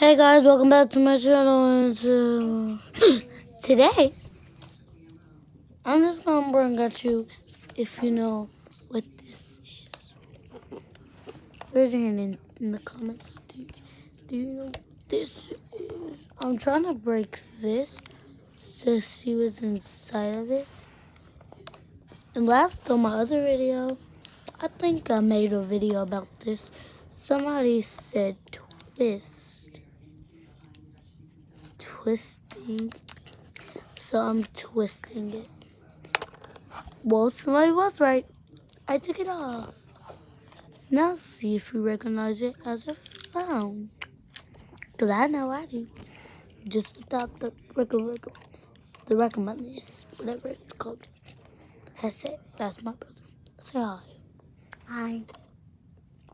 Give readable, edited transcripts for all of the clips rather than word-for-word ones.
Hey guys, welcome back to my channel. And today, I'm just gonna bring at you if you know what this is. Raise your hand in the comments. Do you know what this is? I'm trying to break this to see what's inside of it. And last on my other video, I think I made a video about this. Somebody said twisting. So I'm twisting it. Well, somebody was right. I took it off. Now see if you recognize it as a phone. Because I know I do. Just without the recommenders, whatever it's called. Headset. That's my brother. Say hi. Hi.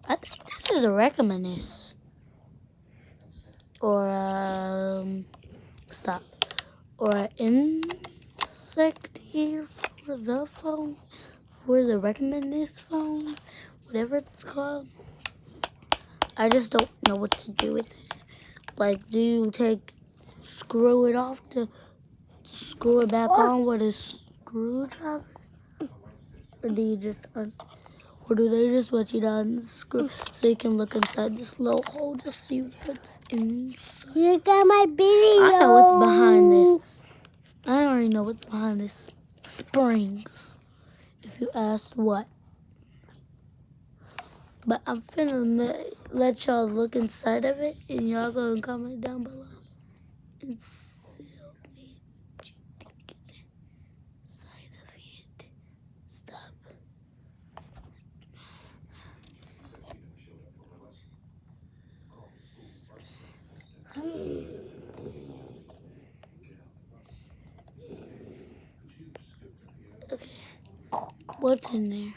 I think this is a recommenders. Or, stop. Or an insecty for the phone. For the recommenders phone. Whatever it's called. I just don't know what to do with it. Like, do you screw it off to screw it back on with a screwdriver? Or do you just or do they just want you to unscrew so you can look inside this little hole to see what's inside? You got my video. I know what's behind this. I already know what's behind this. Springs. If you asked what. But I'm finna let y'all look inside of it, and y'all gonna comment down below and tell me what you think is inside of it. Stop. Okay. What's in there?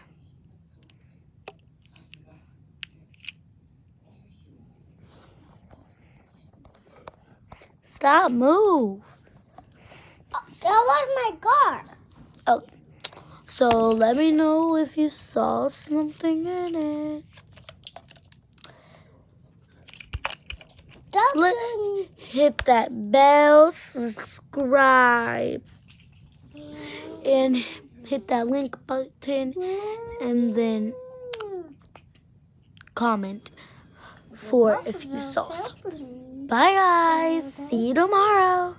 Stop, move. That was my car. Oh, so let me know if you saw something in it. Hit that bell, subscribe, and hit that link button, and then comment for if you saw something. Bye guys, see you tomorrow.